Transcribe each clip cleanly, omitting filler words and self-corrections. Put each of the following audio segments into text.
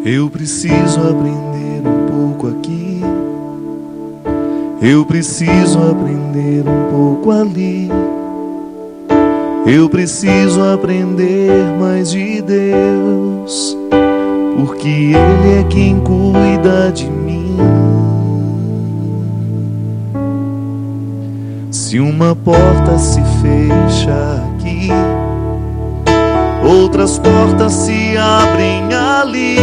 Eu preciso aprender um pouco aqui, eu preciso aprender um pouco ali. Eu preciso aprender mais de Deus, porque Ele é quem cuida de mim. Se uma porta se fecha aqui, outras portas se abrem ali.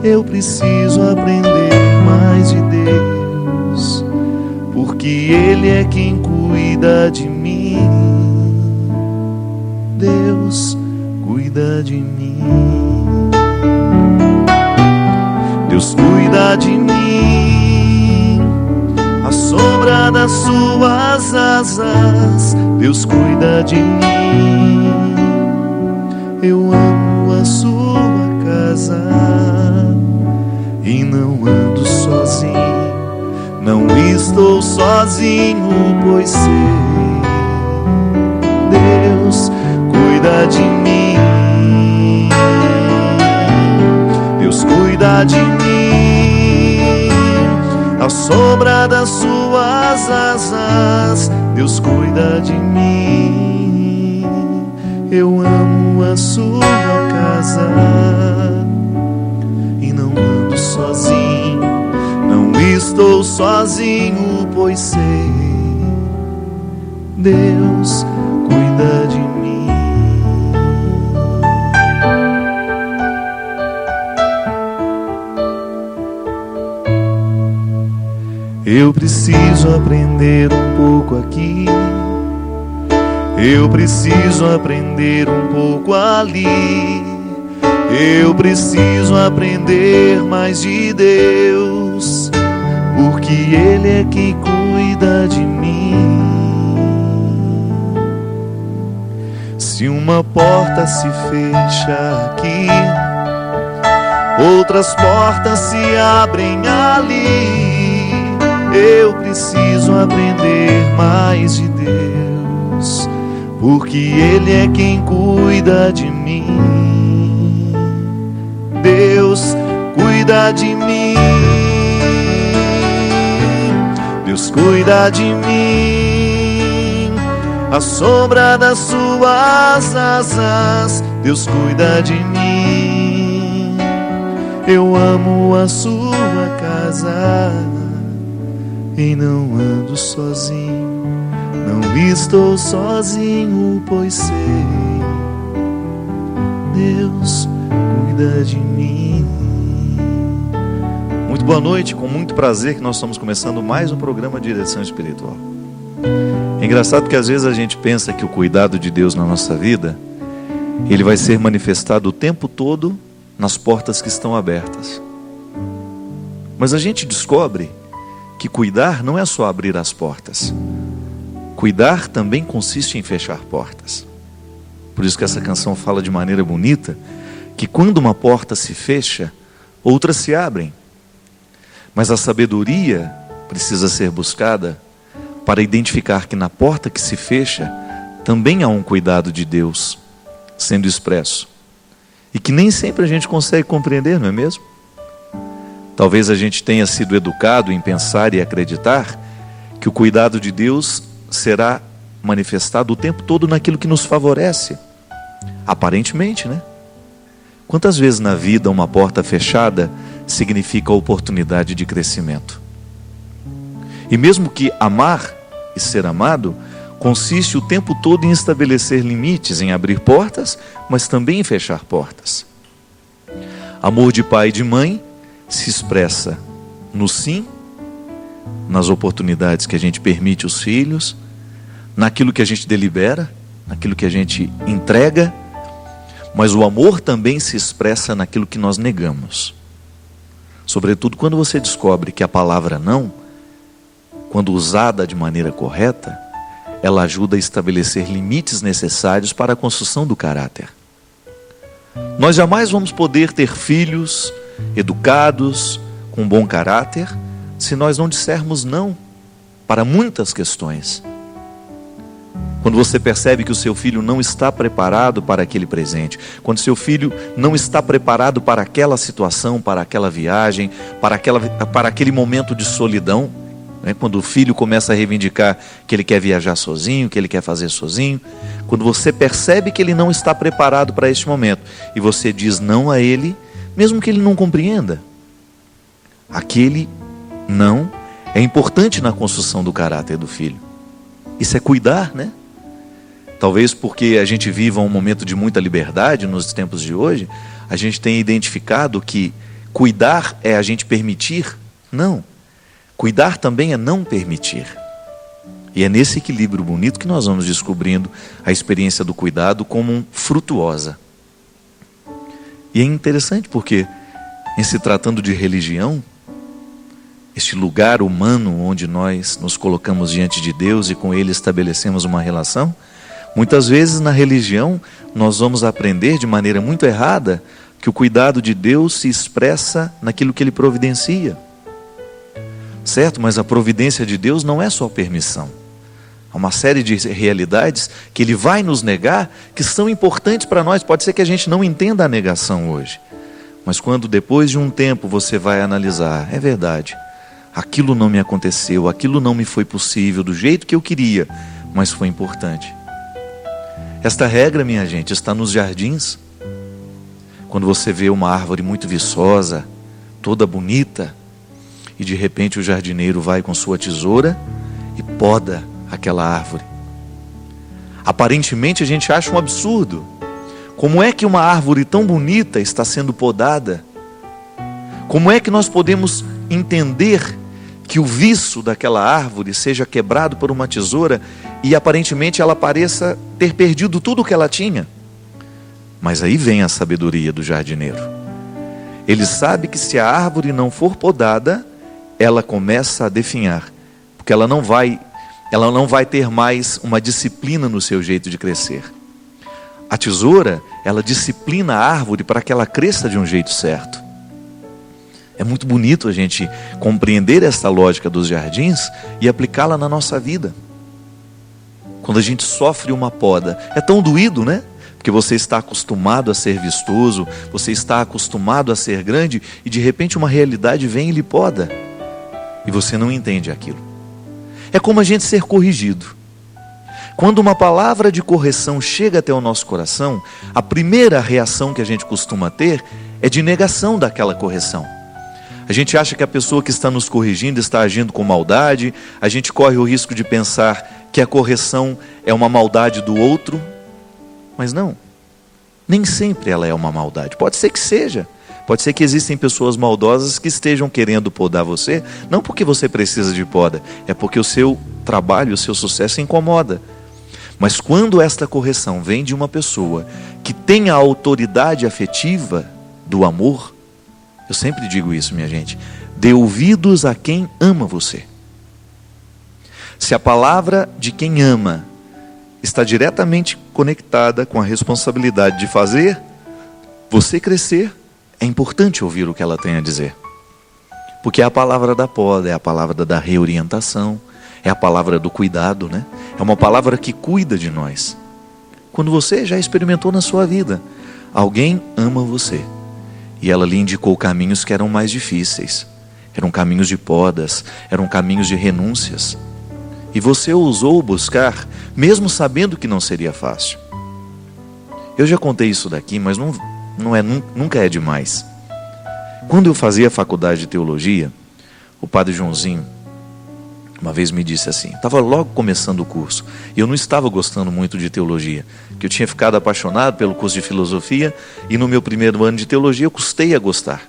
Eu preciso aprender mais de Deus, porque Ele é quem cuida de mim. Deus cuida de mim. Deus cuida de mim, à sombra das suas asas. Deus cuida de mim. Eu amo a sua casa e não ando sozinho, não estou sozinho, pois sei, Deus cuida de mim. Deus cuida de mim, à sombra das suas asas. Deus cuida de mim. Eu amo a sua casa e não ando sozinho, não estou sozinho, pois sei, Deus cuida de mim. Eu preciso aprender um pouco aqui, eu preciso aprender um pouco ali. Eu preciso aprender mais de Deus, porque Ele é quem cuida de mim. Se uma porta se fecha aqui, outras portas se abrem ali. Eu preciso aprender mais de Deus, porque Ele é quem cuida de mim. Deus cuida de mim. Deus cuida de mim, à sombra das suas asas. Deus cuida de mim. Eu amo a sua casa e não ando sozinho, não estou sozinho, pois sei, Deus cuida de mim. Muito boa noite, com muito prazer que nós estamos começando mais um programa de Direção Espiritual. É engraçado que às vezes a gente pensa que o cuidado de Deus na nossa vida, Ele vai ser manifestado o tempo todo nas portas que estão abertas. Mas a gente descobre que cuidar não é só abrir as portas. Cuidar também consiste em fechar portas. Por isso que essa canção fala de maneira bonita que quando uma porta se fecha, outras se abrem. Mas a sabedoria precisa ser buscada para identificar que na porta que se fecha também há um cuidado de Deus sendo expresso. E que nem sempre a gente consegue compreender, não é mesmo? Talvez a gente tenha sido educado em pensar e acreditar que o cuidado de Deus será manifestado o tempo todo naquilo que nos favorece. Aparentemente, né? Quantas vezes na vida uma porta fechada significa oportunidade de crescimento? E mesmo que amar e ser amado consiste o tempo todo em estabelecer limites, em abrir portas, mas também em fechar portas. Amor de pai e de mãe se expressa no sim, nas oportunidades que a gente permite aos filhos, naquilo que a gente delibera, naquilo que a gente entrega, mas o amor também se expressa naquilo que nós negamos. Sobretudo quando você descobre que a palavra não, quando usada de maneira correta, ela ajuda a estabelecer limites necessários para a construção do caráter. Nós jamais vamos poder ter filhos educados, com bom caráter, se nós não dissermos não para muitas questões. Quando você percebe que o seu filho não está preparado para aquele presente, quando seu filho não está preparado para aquela situação, para aquela viagem, para aquele momento de solidão, né? Quando o filho começa a reivindicar que ele quer viajar sozinho, que ele quer fazer sozinho, quando você percebe que ele não está preparado para este momento e você diz não a ele, mesmo que ele não compreenda, aquele não é importante na construção do caráter do filho. Isso é cuidar, né? Talvez porque a gente viva um momento de muita liberdade nos tempos de hoje, a gente tenha identificado que cuidar é a gente permitir. Não. Cuidar também é não permitir. E é nesse equilíbrio bonito que nós vamos descobrindo a experiência do cuidado como frutuosa. E é interessante porque, em se tratando de religião, este lugar humano onde nós nos colocamos diante de Deus e com Ele estabelecemos uma relação, muitas vezes na religião nós vamos aprender de maneira muito errada que o cuidado de Deus se expressa naquilo que Ele providencia. Certo? Mas a providência de Deus não é só permissão. Há uma série de realidades que Ele vai nos negar que são importantes para nós. Pode ser que a gente não entenda a negação hoje. Mas quando depois de um tempo você vai analisar, é verdade, aquilo não me aconteceu, aquilo não me foi possível do jeito que eu queria, mas foi importante. Esta regra, minha gente, está nos jardins. Quando você vê uma árvore muito viçosa, toda bonita, e de repente o jardineiro vai com sua tesoura e poda aquela árvore. Aparentemente a gente acha um absurdo. Como é que uma árvore tão bonita está sendo podada? Como é que nós podemos entender que o viço daquela árvore seja quebrado por uma tesoura e aparentemente ela pareça ter perdido tudo o que ela tinha? Mas aí vem a sabedoria do jardineiro. Ele sabe que se a árvore não for podada, ela começa a definhar, porque ela não vai ter mais uma disciplina no seu jeito de crescer. A tesoura, ela disciplina a árvore para que ela cresça de um jeito certo. É muito bonito a gente compreender esta lógica dos jardins e aplicá-la na nossa vida. Quando a gente sofre uma poda, é tão doído, né? Porque você está acostumado a ser vistoso, você está acostumado a ser grande e de repente uma realidade vem e lhe poda. E você não entende aquilo. É como a gente ser corrigido. Quando uma palavra de correção chega até o nosso coração, a primeira reação que a gente costuma ter é de negação daquela correção. A gente acha que a pessoa que está nos corrigindo está agindo com maldade, a gente corre o risco de pensar que a correção é uma maldade do outro, mas não. Nem sempre ela é uma maldade. Pode ser que seja. Pode ser que existem pessoas maldosas que estejam querendo podar você, não porque você precisa de poda, é porque o seu trabalho, o seu sucesso incomoda. Mas quando esta correção vem de uma pessoa que tem a autoridade afetiva do amor, eu sempre digo isso, minha gente, dê ouvidos a quem ama você. Se a palavra de quem ama está diretamente conectada com a responsabilidade de fazer você crescer, é importante ouvir o que ela tem a dizer. Porque é a palavra da poda, é a palavra da reorientação, é a palavra do cuidado, né? É uma palavra que cuida de nós. Quando você já experimentou na sua vida, alguém ama você e ela lhe indicou caminhos que eram mais difíceis, eram caminhos de podas, eram caminhos de renúncias, e você ousou buscar, mesmo sabendo que não seria fácil. Eu já contei isso daqui, mas nunca é demais. Quando eu fazia a faculdade de teologia, o padre Joãozinho uma vez me disse assim, estava logo começando o curso, e eu não estava gostando muito de teologia, que eu tinha ficado apaixonado pelo curso de filosofia, e no meu primeiro ano de teologia eu custei a gostar.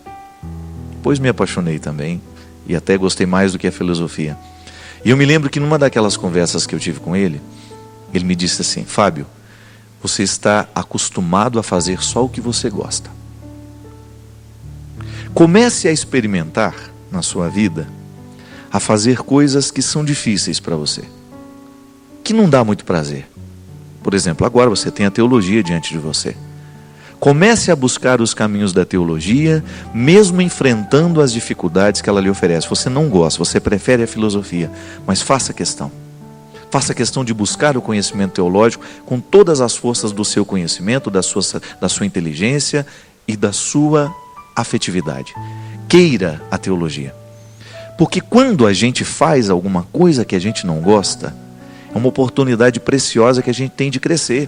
Depois me apaixonei também, e até gostei mais do que a filosofia. E eu me lembro que numa daquelas conversas que eu tive com ele, ele me disse assim, Fábio, você está acostumado a fazer só o que você gosta. Comece a experimentar na sua vida a fazer coisas que são difíceis para você, que não dá muito prazer. Por exemplo, agora você tem a teologia diante de você. Comece a buscar os caminhos da teologia, mesmo enfrentando as dificuldades que ela lhe oferece. Você não gosta, você prefere a filosofia, mas faça questão. Faça questão de buscar o conhecimento teológico com todas as forças do seu conhecimento, da sua inteligência e da sua afetividade. Queira a teologia. Porque quando a gente faz alguma coisa que a gente não gosta, é uma oportunidade preciosa que a gente tem de crescer.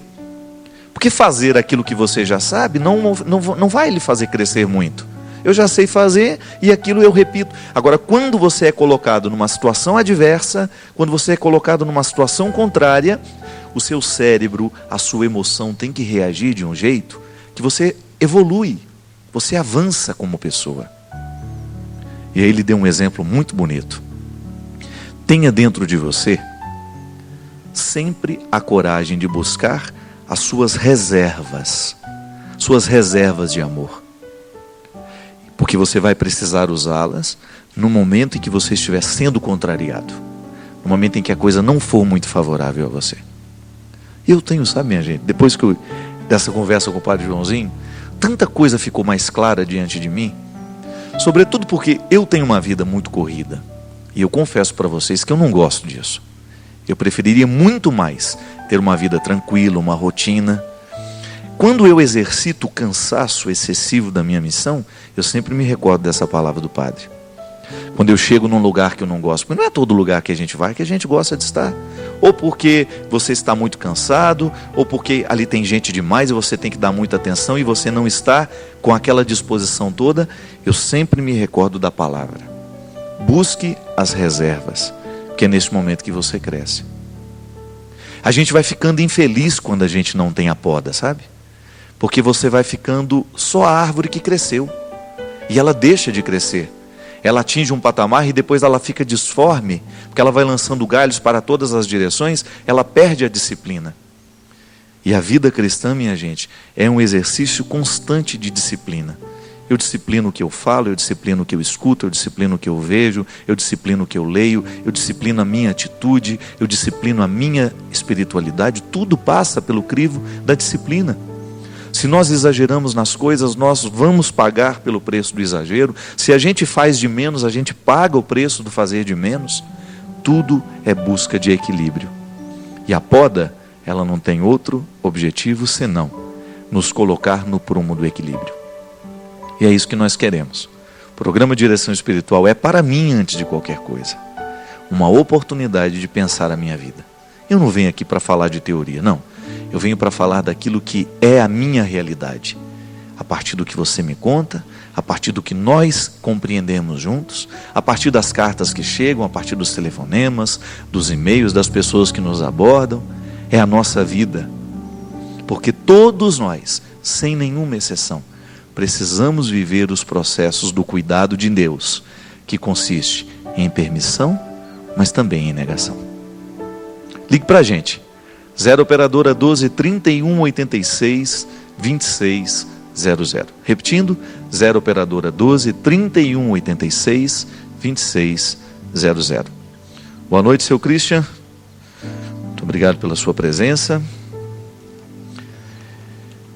Porque fazer aquilo que você já sabe não vai lhe fazer crescer muito. Eu já sei fazer e aquilo eu repito. Agora, quando você é colocado numa situação adversa, quando você é colocado numa situação contrária, o seu cérebro, a sua emoção tem que reagir de um jeito que você evolui, você avança como pessoa. E aí ele deu um exemplo muito bonito. Tenha dentro de você sempre a coragem de buscar as suas reservas de amor. Porque você vai precisar usá-las no momento em que você estiver sendo contrariado. No momento em que a coisa não for muito favorável a você. Eu tenho, sabe, minha gente, depois dessa conversa com o Padre Joãozinho, tanta coisa ficou mais clara diante de mim. Sobretudo porque eu tenho uma vida muito corrida. E eu confesso para vocês que eu não gosto disso. Eu preferiria muito mais ter uma vida tranquila, uma rotina. Quando eu exercito o cansaço excessivo da minha missão, eu sempre me recordo dessa palavra do Padre. Quando eu chego num lugar que eu não gosto, porque não é todo lugar que a gente vai que a gente gosta de estar. Ou porque você está muito cansado, ou porque ali tem gente demais e você tem que dar muita atenção e você não está com aquela disposição toda. Eu sempre me recordo da palavra. Busque as reservas, que é nesse momento que você cresce. A gente vai ficando infeliz quando a gente não tem a poda, sabe? Porque você vai ficando só a árvore que cresceu. E ela deixa de crescer. Ela atinge um patamar e depois ela fica disforme, porque ela vai lançando galhos para todas as direções, ela perde a disciplina. E a vida cristã, minha gente, é um exercício constante de disciplina. Eu disciplino o que eu falo, eu disciplino o que eu escuto, eu disciplino o que eu vejo, eu disciplino o que eu leio, eu disciplino a minha atitude, eu disciplino a minha espiritualidade. Tudo passa pelo crivo da disciplina. Se nós exageramos nas coisas, nós vamos pagar pelo preço do exagero. Se a gente faz de menos, a gente paga o preço do fazer de menos. Tudo é busca de equilíbrio. E a poda, ela não tem outro objetivo senão nos colocar no prumo do equilíbrio. E é isso que nós queremos. O programa de direção espiritual é para mim antes de qualquer coisa. Uma oportunidade de pensar a minha vida. Eu não venho aqui para falar de teoria, não. Eu venho para falar daquilo que é a minha realidade. A partir do que você me conta, a partir do que nós compreendemos juntos, a partir das cartas que chegam, a partir dos telefonemas, dos e-mails, das pessoas que nos abordam. É a nossa vida. Porque todos nós, sem nenhuma exceção, precisamos viver os processos do cuidado de Deus, que consiste em permissão, mas também em negação. Ligue para a gente. 0 operadora 12 31 86 26 00. Repetindo, 0 operadora 12 31 86 26 00. Boa noite, seu Christian. Muito obrigado pela sua presença.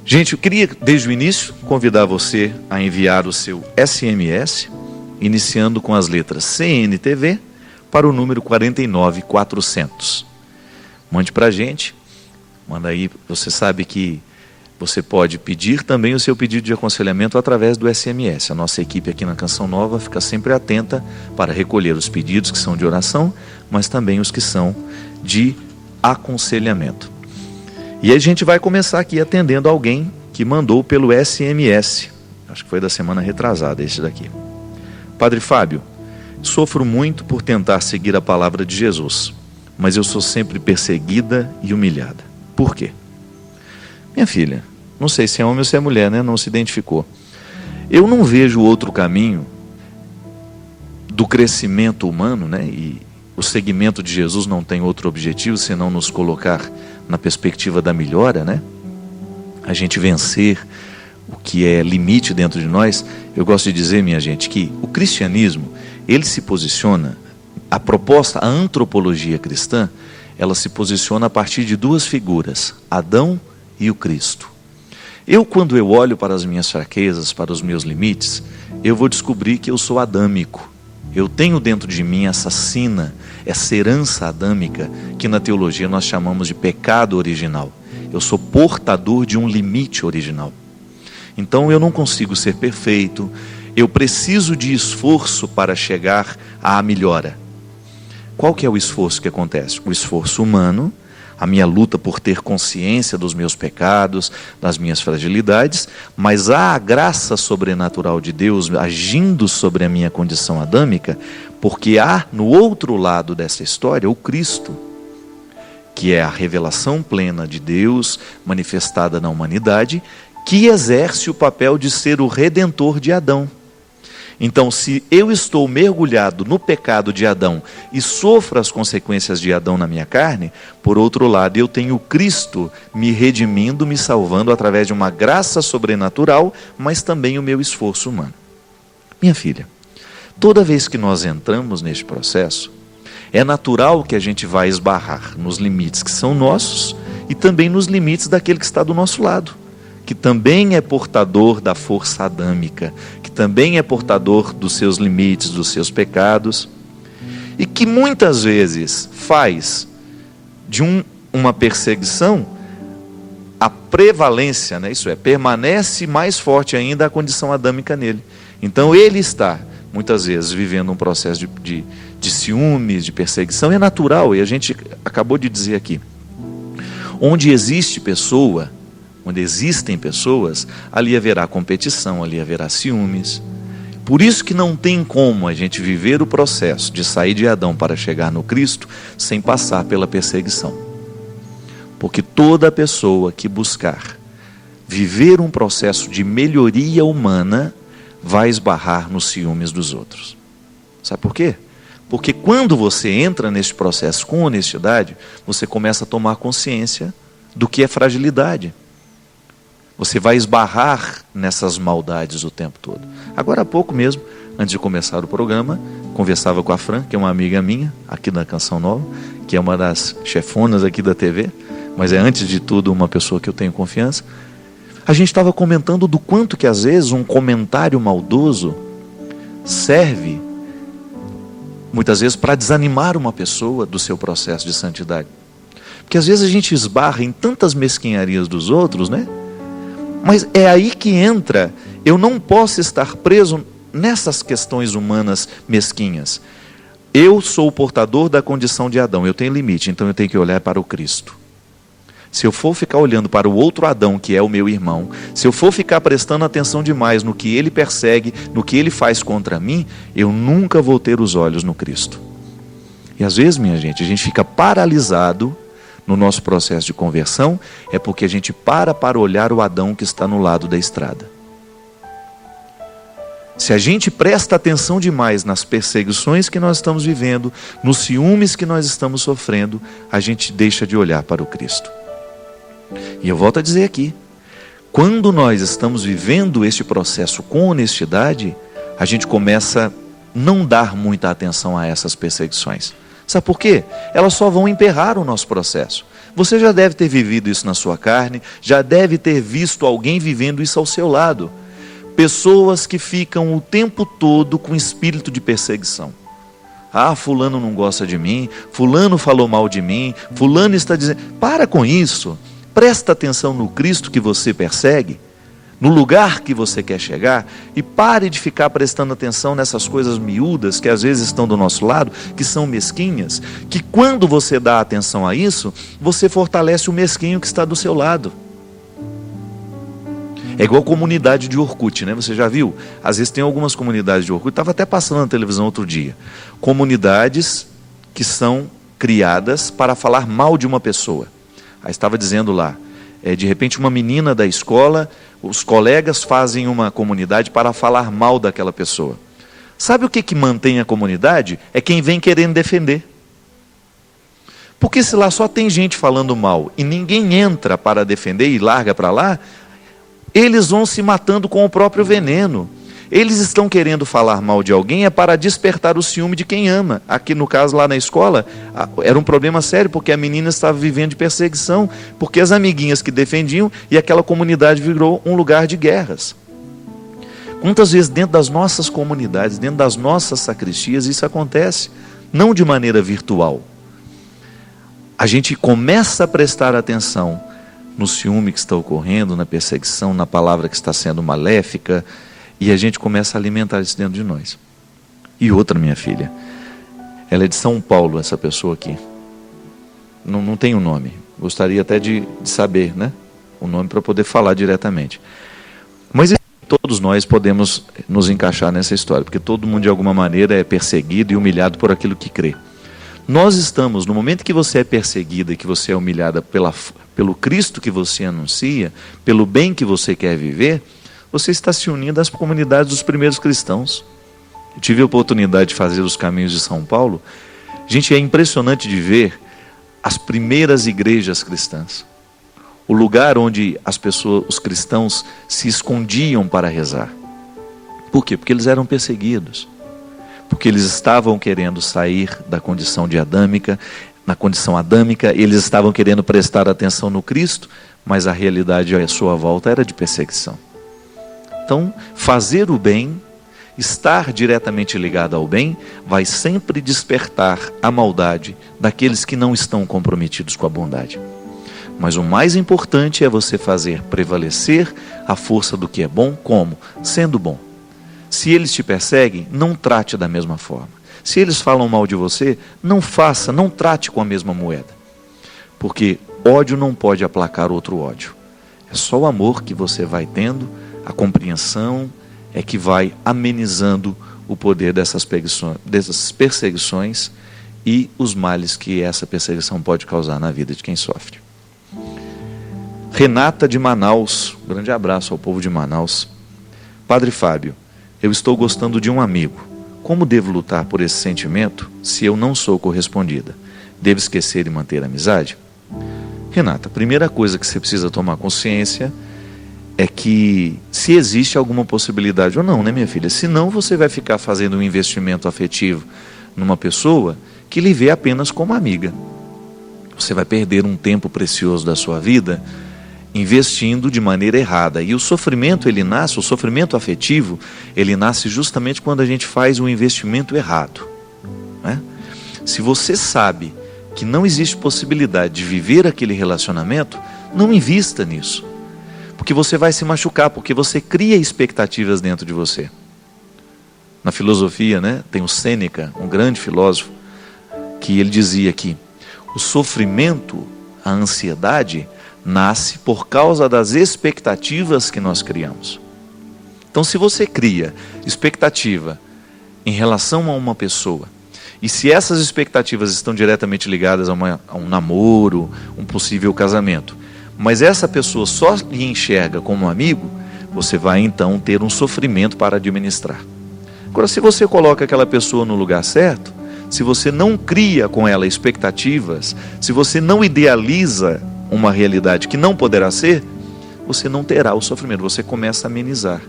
Gente, eu queria desde o início convidar você a enviar o seu SMS, iniciando com as letras CNTV para o número 49400. Mande para a gente, manda aí. Você sabe que você pode pedir também o seu pedido de aconselhamento através do SMS. A nossa equipe aqui na Canção Nova fica sempre atenta para recolher os pedidos que são de oração, mas também os que são de aconselhamento. E a gente vai começar aqui atendendo alguém que mandou pelo SMS. Acho que foi da semana retrasada esse daqui. Padre Fábio, sofro muito por tentar seguir a palavra de Jesus, mas eu sou sempre perseguida e humilhada. Por quê? Minha filha, não sei se é homem ou se é mulher, né? Não se identificou. Eu não vejo outro caminho do crescimento humano, né? E o seguimento de Jesus não tem outro objetivo senão nos colocar na perspectiva da melhora, né? A gente vencer o que é limite dentro de nós. Eu gosto de dizer, minha gente, que o cristianismo, ele se posiciona, a proposta, a antropologia cristã, ela se posiciona a partir de duas figuras, Adão e o Cristo. Quando eu olho para as minhas fraquezas, para os meus limites, eu vou descobrir que eu sou adâmico. Eu tenho dentro de mim essa sina, essa herança adâmica que na teologia nós chamamos de pecado original. Eu sou portador de um limite original. Então eu não consigo ser perfeito, eu preciso de esforço para chegar à melhora. Qual que é o esforço que acontece? O esforço humano, a minha luta por ter consciência dos meus pecados, das minhas fragilidades, mas há a graça sobrenatural de Deus agindo sobre a minha condição adâmica, porque há no outro lado dessa história o Cristo, que é a revelação plena de Deus manifestada na humanidade, que exerce o papel de ser o redentor de Adão. Então, se eu estou mergulhado no pecado de Adão e sofro as consequências de Adão na minha carne, por outro lado, eu tenho Cristo me redimindo, me salvando através de uma graça sobrenatural, mas também o meu esforço humano. Minha filha, toda vez que nós entramos neste processo, é natural que a gente vai esbarrar nos limites que são nossos e também nos limites daquele que está do nosso lado, que também é portador da força adâmica, que também é portador dos seus limites, dos seus pecados, e que muitas vezes faz de uma perseguição a prevalência, né? Isso é, permanece mais forte ainda a condição adâmica nele. Então ele está, muitas vezes, vivendo um processo de ciúmes, de perseguição, é natural, e a gente acabou de dizer aqui, onde existem pessoas, ali haverá competição, ali haverá ciúmes. Por isso que não tem como a gente viver o processo de sair de Adão para chegar no Cristo sem passar pela perseguição. Porque toda pessoa que buscar viver um processo de melhoria humana vai esbarrar nos ciúmes dos outros. Sabe por quê? Porque quando você entra nesse processo com honestidade, você começa a tomar consciência do que é fragilidade. Você vai esbarrar nessas maldades o tempo todo. Agora há pouco mesmo, antes de começar o programa, conversava com a Fran, que é uma amiga minha, aqui da Canção Nova, que é uma das chefonas aqui da TV, mas é antes de tudo uma pessoa que eu tenho confiança. A gente estava comentando do quanto que às vezes um comentário maldoso serve, muitas vezes, para desanimar uma pessoa do seu processo de santidade. Porque às vezes a gente esbarra em tantas mesquinharias dos outros, né? Mas é aí que entra, eu não posso estar preso nessas questões humanas mesquinhas. Eu sou o portador da condição de Adão, eu tenho limite, então eu tenho que olhar para o Cristo. Se eu for ficar olhando para o outro Adão, que é o meu irmão, se eu for ficar prestando atenção demais no que ele persegue, no que ele faz contra mim, eu nunca vou ter os olhos no Cristo. E às vezes, minha gente, a gente fica paralisado no nosso processo de conversão, é porque a gente para olhar o Adão que está no lado da estrada. Se a gente presta atenção demais nas perseguições que nós estamos vivendo, nos ciúmes que nós estamos sofrendo, a gente deixa de olhar para o Cristo. E eu volto a dizer aqui, quando nós estamos vivendo este processo com honestidade, a gente começa a não dar muita atenção a essas perseguições. Sabe por quê? Elas só vão emperrar o nosso processo. Você já deve ter vivido isso na sua carne, já deve ter visto alguém vivendo isso ao seu lado. Pessoas que ficam o tempo todo com espírito de perseguição. Ah, fulano não gosta de mim, fulano falou mal de mim, fulano está dizendo... Para com isso, presta atenção no Cristo que você persegue, no lugar que você quer chegar, e pare de ficar prestando atenção nessas coisas miúdas que às vezes estão do nosso lado, que são mesquinhas, que quando você dá atenção a isso, você fortalece o mesquinho que está do seu lado. É igual a comunidade de Orkut, né? Você já viu? Às vezes tem algumas comunidades de Orkut, estava até passando na televisão outro dia, comunidades que são criadas para falar mal de uma pessoa. Aí estava dizendo lá, de repente uma menina da escola, os colegas fazem uma comunidade para falar mal daquela pessoa. Sabe o que mantém a comunidade? É quem vem querendo defender. Porque se lá só tem gente falando mal e ninguém entra para defender e larga para lá, eles vão se matando com o próprio veneno. Eles estão querendo falar mal de alguém para despertar o ciúme de quem ama. Aqui no caso lá na escola, era um problema sério, porque a menina estava vivendo de perseguição, porque as amiguinhas que defendiam, e aquela comunidade virou um lugar de guerras. Quantas vezes dentro das nossas comunidades, dentro das nossas sacristias, isso acontece? não de maneira virtual. A gente começa a prestar atenção no ciúme que está ocorrendo, na perseguição, na palavra que está sendo maléfica, e a gente começa a alimentar isso dentro de nós. E outra, minha filha, ela é de São Paulo, essa pessoa aqui. Não tem um nome. Gostaria até de saber, né? O nome para poder falar diretamente. Mas todos nós podemos nos encaixar nessa história, porque todo mundo de alguma maneira é perseguido e humilhado por aquilo que crê. Nós estamos, no momento que você é perseguida e que você é humilhada pelo Cristo que você anuncia, pelo bem que você quer viver, você está se unindo às comunidades dos primeiros cristãos. Eu tive a oportunidade de fazer os caminhos de São Paulo. Gente, é impressionante de ver as primeiras igrejas cristãs. O lugar onde as pessoas, os cristãos, se escondiam para rezar. Por quê? Porque eles eram perseguidos. Porque eles estavam querendo sair da condição de adâmica, na condição adâmica, eles estavam querendo prestar atenção no Cristo, mas a realidade à sua volta era de perseguição. Então, fazer o bem, estar diretamente ligado ao bem, vai sempre despertar a maldade daqueles que não estão comprometidos com a bondade. Mas o mais importante é você fazer prevalecer a força do que é bom, como? Sendo bom. Se eles te perseguem, não trate da mesma forma. Se eles falam mal de você, não trate com a mesma moeda. Porque ódio não pode aplacar outro ódio. É só o amor que você vai tendo, a compreensão é que vai amenizando o poder dessas perseguições e os males que essa perseguição pode causar na vida de quem sofre. Renata de Manaus, grande abraço ao povo de Manaus. Padre Fábio, eu estou gostando de um amigo. Como devo lutar por esse sentimento se eu não sou correspondida? Devo esquecer e manter a amizade? Renata, a primeira coisa que você precisa tomar consciência é que se existe alguma possibilidade ou não, né, minha filha? Senão você vai ficar fazendo um investimento afetivo numa pessoa que lhe vê apenas como amiga. Você vai perder um tempo precioso da sua vida investindo de maneira errada. E o sofrimento, o sofrimento afetivo, ele nasce justamente quando a gente faz um investimento errado, né? Se você sabe que não existe possibilidade de viver aquele relacionamento, não invista nisso. Porque você vai se machucar, porque você cria expectativas dentro de você. Na filosofia, né, tem o Sêneca, um grande filósofo, que ele dizia que o sofrimento, a ansiedade, nasce por causa das expectativas que nós criamos. Então, se você cria expectativa em relação a uma pessoa, e se essas expectativas estão diretamente ligadas a um namoro, um possível casamento, mas essa pessoa só lhe enxerga como amigo, você vai então ter um sofrimento para administrar. Agora, se você coloca aquela pessoa no lugar certo, se você não cria com ela expectativas, se você não idealiza uma realidade que não poderá ser, você não terá o sofrimento, você começa a amenizar.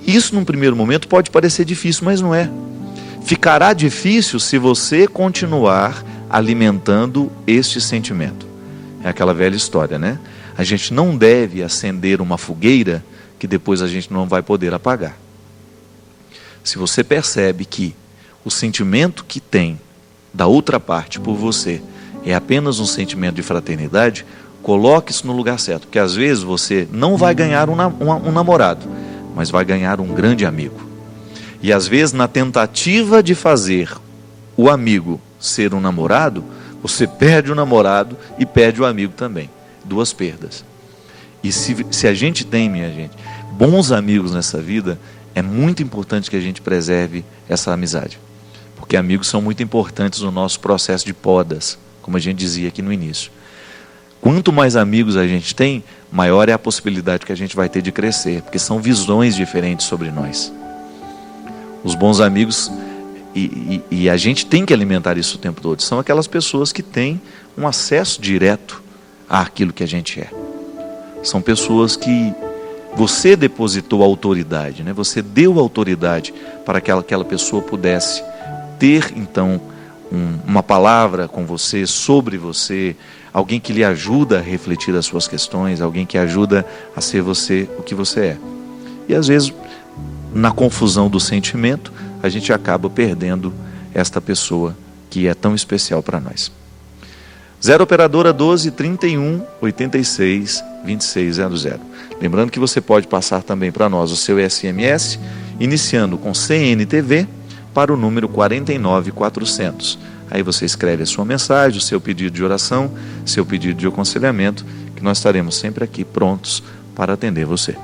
Isso num primeiro momento pode parecer difícil, mas não é. Ficará difícil se você continuar alimentando este sentimento. É aquela velha história, né? A gente não deve acender uma fogueira que depois a gente não vai poder apagar. Se você percebe que o sentimento que tem da outra parte por você é apenas um sentimento de fraternidade, coloque isso no lugar certo, porque às vezes você não vai ganhar um namorado, mas vai ganhar um grande amigo. E às vezes, na tentativa de fazer o amigo ser um namorado, você perde o namorado e perde o amigo também. Duas perdas. E se a gente tem, minha gente, bons amigos nessa vida, é muito importante que a gente preserve essa amizade. Porque amigos são muito importantes no nosso processo de podas, como a gente dizia aqui no início. Quanto mais amigos a gente tem, maior é a possibilidade que a gente vai ter de crescer, porque são visões diferentes sobre nós. Os bons amigos, e a gente tem que alimentar isso o tempo todo, são aquelas pessoas que têm um acesso direto àquilo que a gente é. São pessoas que você depositou autoridade, né? Você deu autoridade para que aquela pessoa pudesse ter, então, uma palavra com você, sobre você, alguém que lhe ajuda a refletir as suas questões, alguém que ajuda a ser você o que você é. E às vezes, na confusão do sentimento, a gente acaba perdendo esta pessoa que é tão especial para nós. 0 operadora 12 31 86 2600. Lembrando que você pode passar também para nós o seu SMS, iniciando com CNTV para o número 49400. Aí você escreve a sua mensagem, o seu pedido de oração, seu pedido de aconselhamento, que nós estaremos sempre aqui prontos para atender você.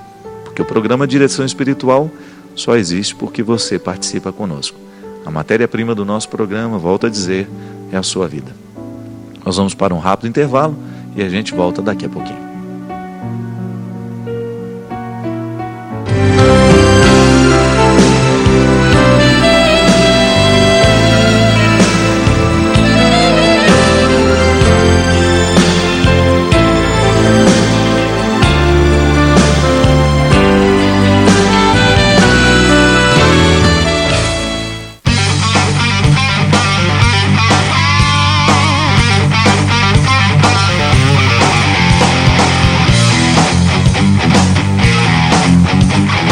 Porque o programa Direção Espiritual só existe porque você participa conosco. A matéria-prima do nosso programa, volto a dizer, é a sua vida. Nós vamos para um rápido intervalo e a gente volta daqui a pouquinho.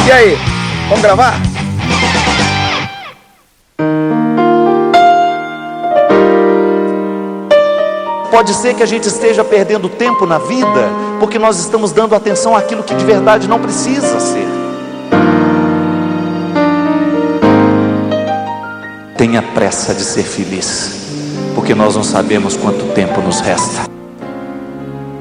E aí, vamos gravar? Pode ser que a gente esteja perdendo tempo na vida porque nós estamos dando atenção àquilo que de verdade não precisa ser. Tenha pressa de ser feliz, porque nós não sabemos quanto tempo nos resta.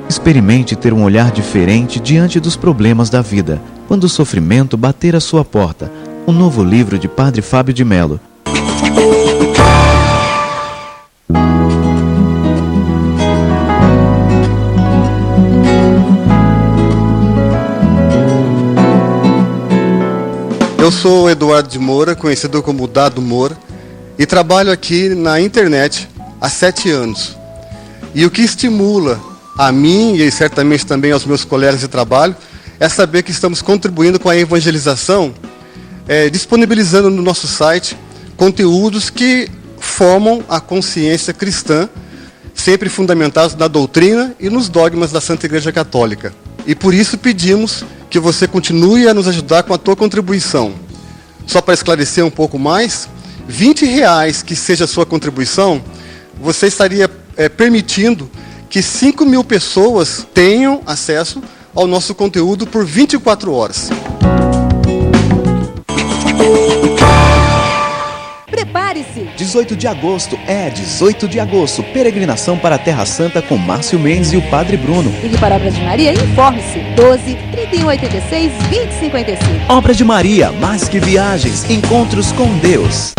Experimente ter um olhar diferente diante dos problemas da vida, quando o sofrimento bater à sua porta. Um novo livro de Padre Fábio de Mello. Eu sou Eduardo de Moura, conhecido como Dado Moura, e trabalho aqui na internet há 7 anos. E o que estimula a mim e certamente também aos meus colegas de trabalho é saber que estamos contribuindo com a evangelização, disponibilizando no nosso site conteúdos que formam a consciência cristã, sempre fundamentados na doutrina e nos dogmas da Santa Igreja Católica. E por isso pedimos que você continue a nos ajudar com a tua contribuição. Só para esclarecer um pouco mais, R$20 que seja a sua contribuição, você estaria permitindo que 5.000 pessoas tenham acesso ao nosso conteúdo por 24 horas. Prepare-se! 18 de agosto, 18 de agosto, peregrinação para a Terra Santa com Márcio Mendes e o Padre Bruno. Ligue para a Obra de Maria e informe-se. 12 3186 2055. Obra de Maria, mais que viagens, encontros com Deus.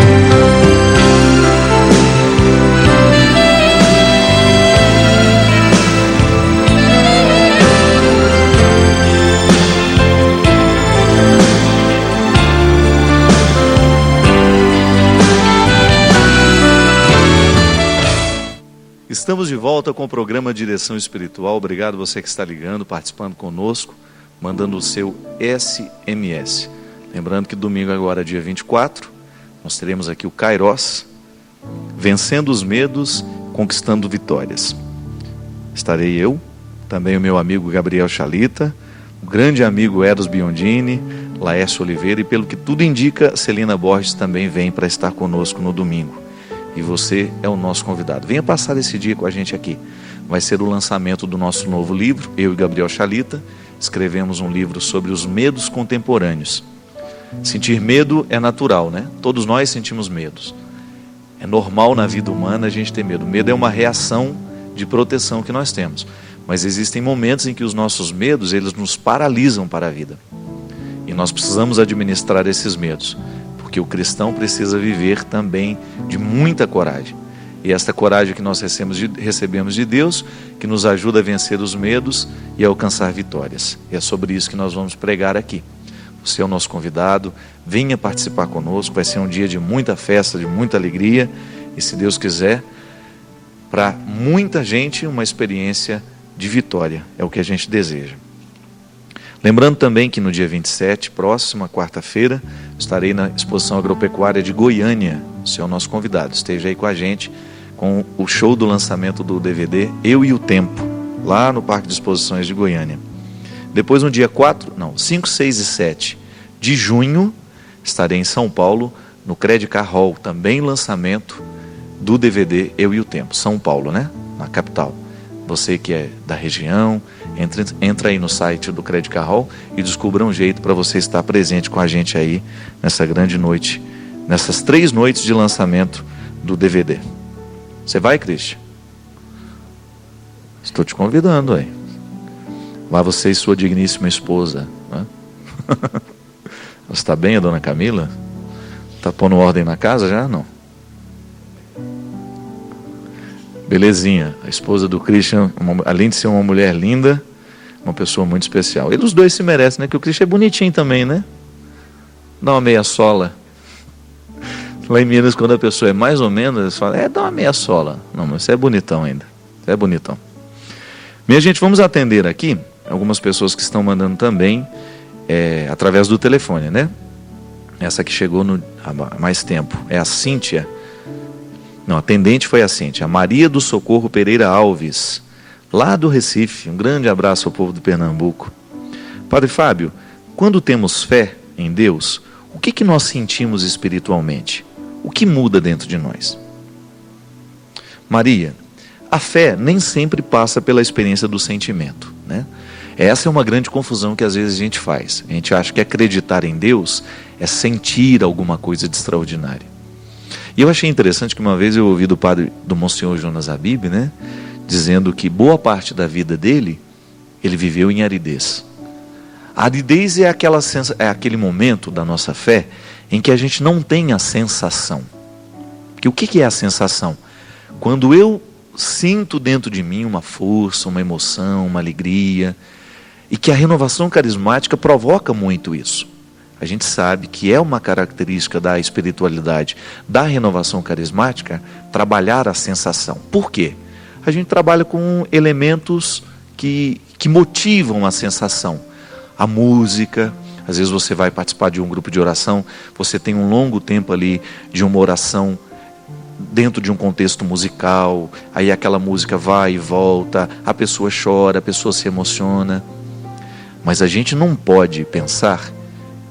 Estamos de volta com o programa Direção Espiritual. Obrigado você que está ligando, participando conosco, mandando o seu SMS. Lembrando que domingo agora, dia 24, nós teremos aqui o Kairos, Vencendo os Medos, Conquistando Vitórias. Estarei eu, também o meu amigo Gabriel Chalita, o grande amigo Eros Biondini, Laércio Oliveira e, pelo que tudo indica, Celina Borges também vem para estar conosco no domingo. E você é o nosso convidado. Venha passar esse dia com a gente aqui. Vai ser o lançamento do nosso novo livro. Eu e Gabriel Chalita escrevemos um livro sobre os medos contemporâneos. Sentir medo é natural, né? Todos nós sentimos medos. É normal na vida humana a gente ter medo. O medo é uma reação de proteção que nós temos. Mas existem momentos em que os nossos medos, eles nos paralisam para a vida. E nós precisamos administrar esses medos. Porque o cristão precisa viver também de muita coragem. E esta coragem que nós recebemos de Deus, que nos ajuda a vencer os medos e a alcançar vitórias. E é sobre isso que nós vamos pregar aqui. Você é o nosso convidado, venha participar conosco, vai ser um dia de muita festa, de muita alegria. E se Deus quiser, para muita gente, uma experiência de vitória. É o que a gente deseja. Lembrando também que no dia 27, próxima quarta-feira, estarei na Exposição Agropecuária de Goiânia. Você é o nosso convidado. Esteja aí com a gente com o show do lançamento do DVD Eu e o Tempo, lá no Parque de Exposições de Goiânia. Depois, no dia 5, 6 e 7 de junho, estarei em São Paulo, no Credit Car Hall, também lançamento do DVD Eu e o Tempo, São Paulo, né? Na capital. Você que é da região, entra aí no site do Credit Carroll e descubra um jeito para você estar presente com a gente aí nessa grande noite, nessas 3 noites de lançamento do DVD. Você vai, Cristian? Estou te convidando aí. Vá você e sua digníssima esposa, né? Você está bem, a dona Camila? Está pondo ordem na casa já? Não. Belezinha. A esposa do Christian, além de ser uma mulher linda, uma pessoa muito especial. E os dois se merecem, né? Que o Christian é bonitinho também, né? Dá uma meia sola. Lá em Minas, quando a pessoa é mais ou menos, eles falam, dá uma meia sola. Não, mas você é bonitão ainda. Você é bonitão. Minha gente, vamos atender aqui algumas pessoas que estão mandando também através do telefone, né? Essa que chegou há mais tempo é a Cíntia. Não, a atendente foi a Cíntia. A Maria do Socorro Pereira Alves, lá do Recife. Um grande abraço ao povo do Pernambuco. Padre Fábio, quando temos fé em Deus, o que nós sentimos espiritualmente? O que muda dentro de nós? Maria, a fé nem sempre passa pela experiência do sentimento, né? Essa é uma grande confusão que às vezes a gente faz. A gente acha que acreditar em Deus é sentir alguma coisa de extraordinário. E eu achei interessante que uma vez eu ouvi do Monsenhor Jonas Habib, né, dizendo que boa parte da vida dele, ele viveu em aridez. A aridez é aquele momento da nossa fé em que a gente não tem a sensação. Porque o que é a sensação? Quando eu sinto dentro de mim uma força, uma emoção, uma alegria, e que a renovação carismática provoca muito isso. A gente sabe que é uma característica da espiritualidade, da renovação carismática, trabalhar a sensação. Por quê? A gente trabalha com elementos que motivam a sensação. A música, às vezes você vai participar de um grupo de oração, você tem um longo tempo ali de uma oração dentro de um contexto musical, aí aquela música vai e volta, a pessoa chora, a pessoa se emociona. Mas a gente não pode pensar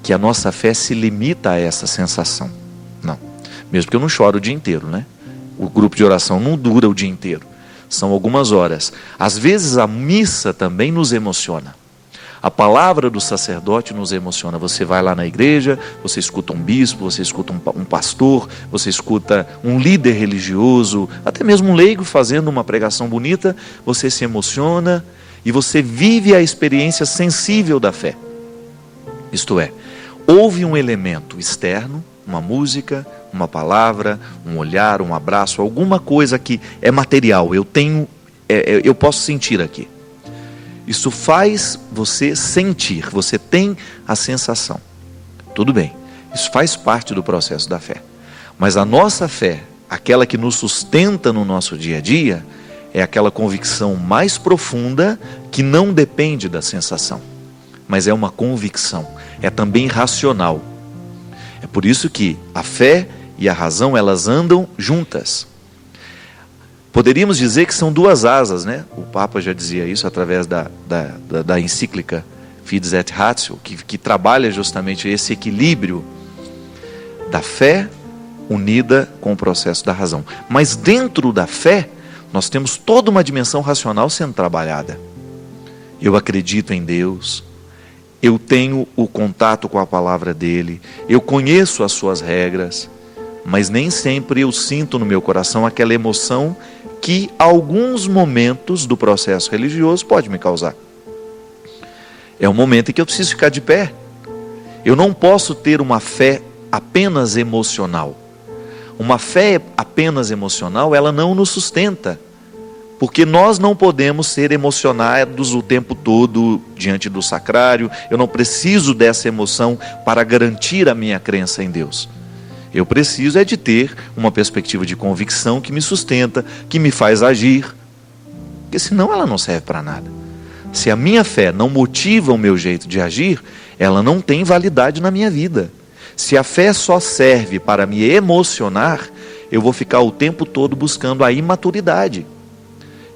que a nossa fé se limita a essa sensação. Não. Mesmo que eu não choro o dia inteiro, né? O grupo de oração não dura o dia inteiro. São algumas horas. Às vezes a missa também nos emociona. A palavra do sacerdote nos emociona. Você vai lá na igreja, você escuta um bispo, você escuta um pastor, você escuta um líder religioso, até mesmo um leigo fazendo uma pregação bonita, você se emociona e você vive a experiência sensível da fé. Isto é, houve um elemento externo, uma música, uma palavra, um olhar, um abraço, alguma coisa que é material, eu posso sentir aqui. Isso faz você sentir, você tem a sensação. Tudo bem, isso faz parte do processo da fé. Mas a nossa fé, aquela que nos sustenta no nosso dia a dia, é aquela convicção mais profunda que não depende da sensação, mas é uma convicção, é também racional. É por isso que a fé e a razão, elas andam juntas. Poderíamos dizer que são duas asas, né? O Papa já dizia isso através da encíclica Fides et Ratio, que trabalha justamente esse equilíbrio da fé unida com o processo da razão. Mas dentro da fé, nós temos toda uma dimensão racional sendo trabalhada. Eu acredito em Deus, eu tenho o contato com a palavra dele, eu conheço as suas regras, mas nem sempre eu sinto no meu coração aquela emoção que alguns momentos do processo religioso pode me causar. É um momento em que eu preciso ficar de pé. Eu não posso ter uma fé apenas emocional. Uma fé apenas emocional, ela não nos sustenta. Porque nós não podemos ser emocionados o tempo todo diante do sacrário. Eu não preciso dessa emoção para garantir a minha crença em Deus. Eu preciso de ter uma perspectiva de convicção que me sustenta, que me faz agir. Porque senão ela não serve para nada. Se a minha fé não motiva o meu jeito de agir, ela não tem validade na minha vida. Se a fé só serve para me emocionar, eu vou ficar o tempo todo buscando a imaturidade.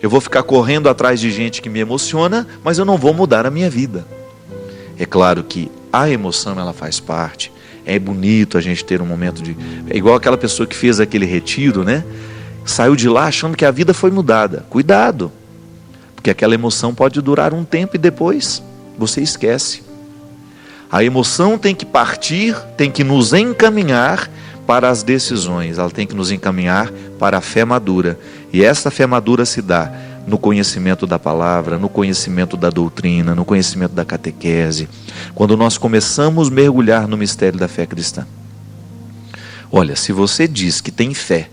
Eu vou ficar correndo atrás de gente que me emociona, mas eu não vou mudar a minha vida. É claro que a emoção, ela faz parte. É bonito a gente ter um momento de... É igual aquela pessoa que fez aquele retiro, né? saiu de lá achando que a vida foi mudada. Cuidado, porque aquela emoção pode durar um tempo e depois você esquece. A emoção tem que partir, tem que nos encaminhar para as decisões, ela tem que nos encaminhar para a fé madura. E essa fé madura se dá no conhecimento da palavra, no conhecimento da doutrina, no conhecimento da catequese, quando nós começamos a mergulhar no mistério da fé cristã. Olha, se você diz que tem fé,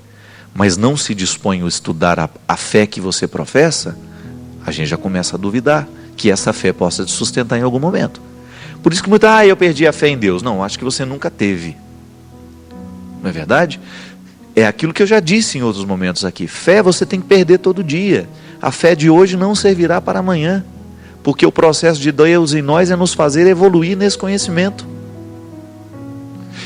mas não se dispõe a estudar a fé que você professa, a gente já começa a duvidar que essa fé possa te sustentar em algum momento. Por isso que muita, eu perdi a fé em Deus. Não, acho que você nunca teve. Não é verdade? É aquilo que eu já disse em outros momentos aqui. Fé você tem que perder todo dia. A fé de hoje não servirá para amanhã, porque o processo de Deus em nós é nos fazer evoluir nesse conhecimento.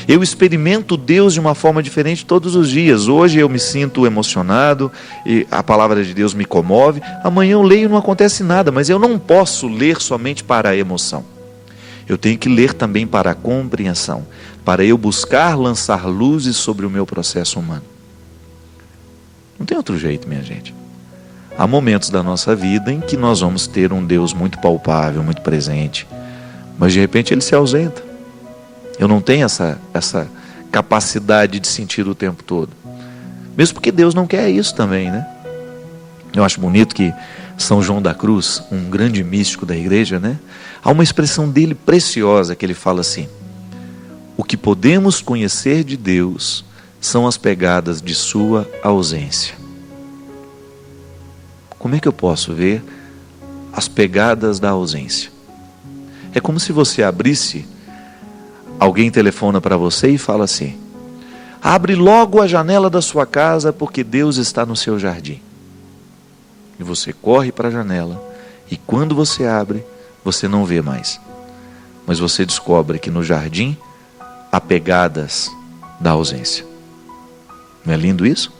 Eu experimento Deus de uma forma diferente todos os dias. Hoje eu me sinto emocionado e a palavra de Deus me comove. Amanhã eu leio e não acontece nada, mas eu não posso ler somente para a emoção. Eu tenho que ler também para a compreensão, para eu buscar lançar luzes sobre o meu processo humano. Não tem outro jeito, minha gente. Há momentos da nossa vida em que nós vamos ter um Deus muito palpável, muito presente, mas de repente ele se ausenta. Eu não tenho essa capacidade de sentir o tempo todo. Mesmo porque Deus não quer isso também, né? Eu acho bonito que São João da Cruz, um grande místico da igreja, né? Há uma expressão dele preciosa que ele fala assim: o que podemos conhecer de Deus são as pegadas de sua ausência. Como é que eu posso ver as pegadas da ausência? É como se você abrisse, alguém telefona para você e fala assim: abre logo a janela da sua casa porque Deus está no seu jardim. E você corre para a janela e quando você abre, você não vê mais. Mas você descobre que no jardim há pegadas da ausência. Não é lindo isso?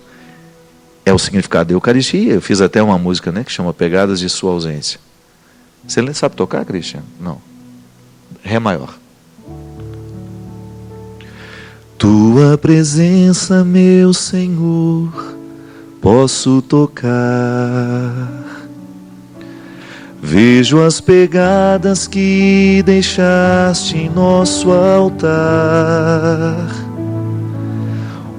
É o significado da Eucaristia. Eu fiz até uma música, né, que chama Pegadas de Sua Ausência. Você sabe tocar, Cristiano? Não. Ré maior. Tua presença, meu Senhor, posso tocar. Vejo as pegadas que deixaste em nosso altar,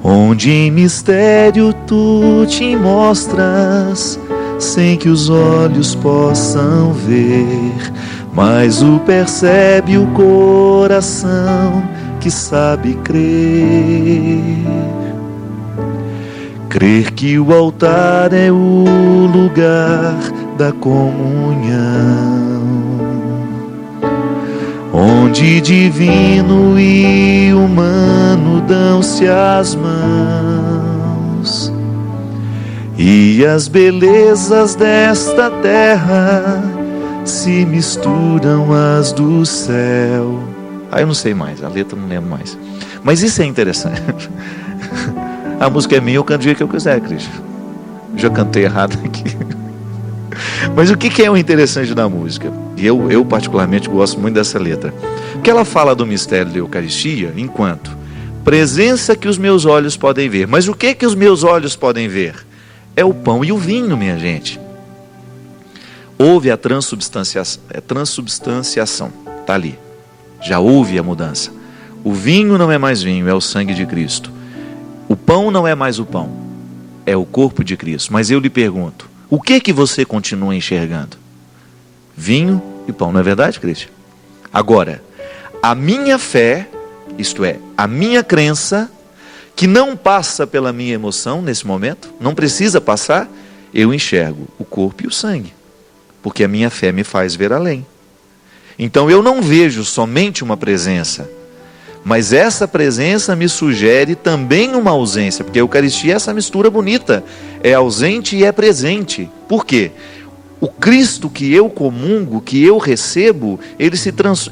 onde em mistério tu te mostras, sem que os olhos possam ver, mas o percebe o coração que sabe crer. Crer que o altar é o lugar da comunhão, onde divino e humano dão-se as mãos, e as belezas desta terra se misturam às do céu. Eu não sei mais, a letra não lembro mais. Mas isso é interessante. A música é minha, eu canto do jeito que eu quiser, Cristo. Já cantei errado aqui. Mas o que é o interessante da música? E eu particularmente gosto muito dessa letra. Porque ela fala do mistério da Eucaristia enquanto presença que os meus olhos podem ver. Mas o que os meus olhos podem ver? É o pão e o vinho, minha gente. Houve a transubstanciação. Está ali. Já houve a mudança. O vinho não é mais vinho, é o sangue de Cristo. O pão não é mais o pão, é o corpo de Cristo. Mas eu lhe pergunto, o que você continua enxergando? Vinho e pão, não é verdade, Cristo? Agora, a minha fé, isto é, a minha crença, que não passa pela minha emoção nesse momento, não precisa passar, eu enxergo o corpo e o sangue, porque a minha fé me faz ver além. Então eu não vejo somente uma presença, mas essa presença me sugere também uma ausência, porque a Eucaristia é essa mistura bonita, é ausente e é presente. Por quê? O Cristo que eu comungo, que eu recebo,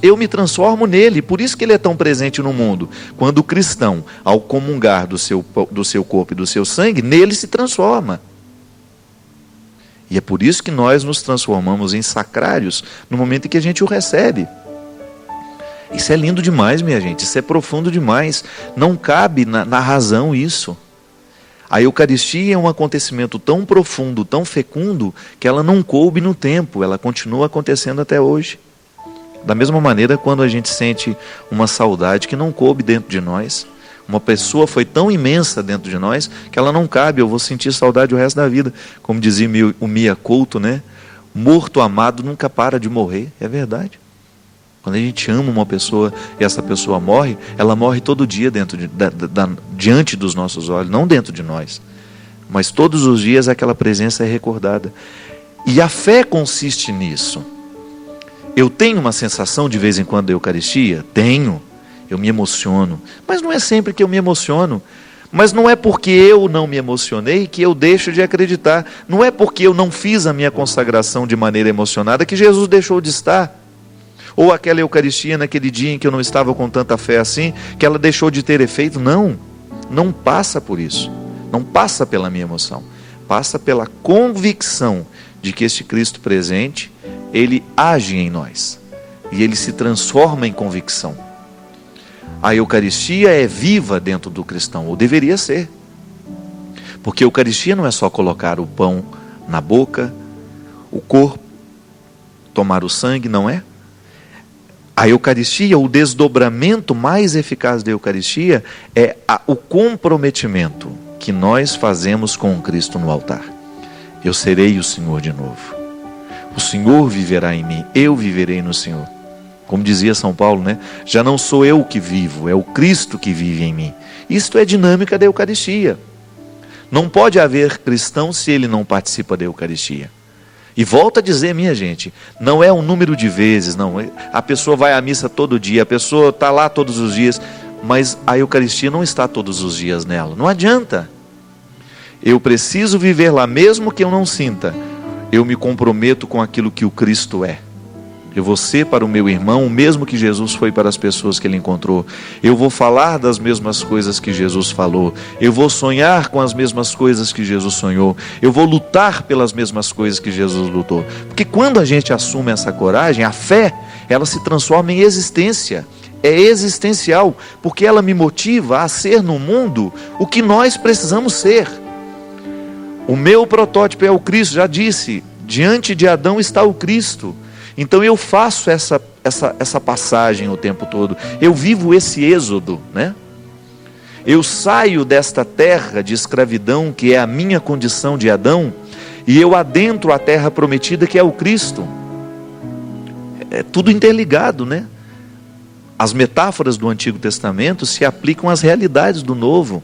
eu me transformo nele, por isso que ele é tão presente no mundo. Quando o cristão, ao comungar do seu corpo e do seu sangue, nele se transforma. E é por isso que nós nos transformamos em sacrários no momento em que a gente o recebe. Isso é lindo demais, minha gente, isso é profundo demais. Não cabe na razão isso. A Eucaristia é um acontecimento tão profundo, tão fecundo, que ela não coube no tempo, ela continua acontecendo até hoje. Da mesma maneira, quando a gente sente uma saudade que não coube dentro de nós, uma pessoa foi tão imensa dentro de nós, que ela não cabe, eu vou sentir saudade o resto da vida. Como dizia o Mia Couto, né? Morto amado nunca para de morrer, é verdade. Quando a gente ama uma pessoa e essa pessoa morre, ela morre todo dia diante dos nossos olhos, não dentro de nós. Mas todos os dias aquela presença é recordada. E a fé consiste nisso. Eu tenho uma sensação de vez em quando da Eucaristia? Tenho. Eu me emociono. Mas não é sempre que eu me emociono. Mas não é porque eu não me emocionei que eu deixo de acreditar. Não é porque eu não fiz a minha consagração de maneira emocionada que Jesus deixou de estar. Ou aquela Eucaristia naquele dia em que eu não estava com tanta fé assim, que ela deixou de ter efeito. Não, não passa por isso. Não passa pela minha emoção. Passa pela convicção de que este Cristo presente, Ele age em nós. E Ele se transforma em convicção. A Eucaristia é viva dentro do cristão, ou deveria ser. Porque a Eucaristia não é só colocar o pão na boca, o corpo, tomar o sangue, não é? A Eucaristia, o desdobramento mais eficaz da Eucaristia é o comprometimento que nós fazemos com Cristo no altar. Eu serei o Senhor de novo. O Senhor viverá em mim, eu viverei no Senhor. Como dizia São Paulo, né? Já não sou eu que vivo, é o Cristo que vive em mim. Isto é dinâmica da Eucaristia. Não pode haver cristão se ele não participa da Eucaristia. E volto a dizer, minha gente, não é um número de vezes, não. A pessoa vai à missa todo dia, a pessoa está lá todos os dias, mas a Eucaristia não está todos os dias nela. Não adianta. Eu preciso viver lá, mesmo que eu não sinta. Eu me comprometo com aquilo que o Cristo é. Eu vou ser para o meu irmão o mesmo que Jesus foi para as pessoas que ele encontrou. Eu vou falar das mesmas coisas que Jesus falou. Eu vou sonhar com as mesmas coisas que Jesus sonhou. Eu vou lutar pelas mesmas coisas que Jesus lutou. Porque quando a gente assume essa coragem, a fé, ela se transforma em existência. É existencial, porque ela me motiva a ser no mundo o que nós precisamos ser. O meu protótipo é o Cristo, já disse, diante de Adão está o Cristo. Então eu faço essa passagem o tempo todo, eu vivo esse êxodo, né? Eu saio desta terra de escravidão, que é a minha condição de Adão, e eu adentro a terra prometida, que é o Cristo. É tudo interligado, né? As metáforas do Antigo Testamento se aplicam às realidades do Novo.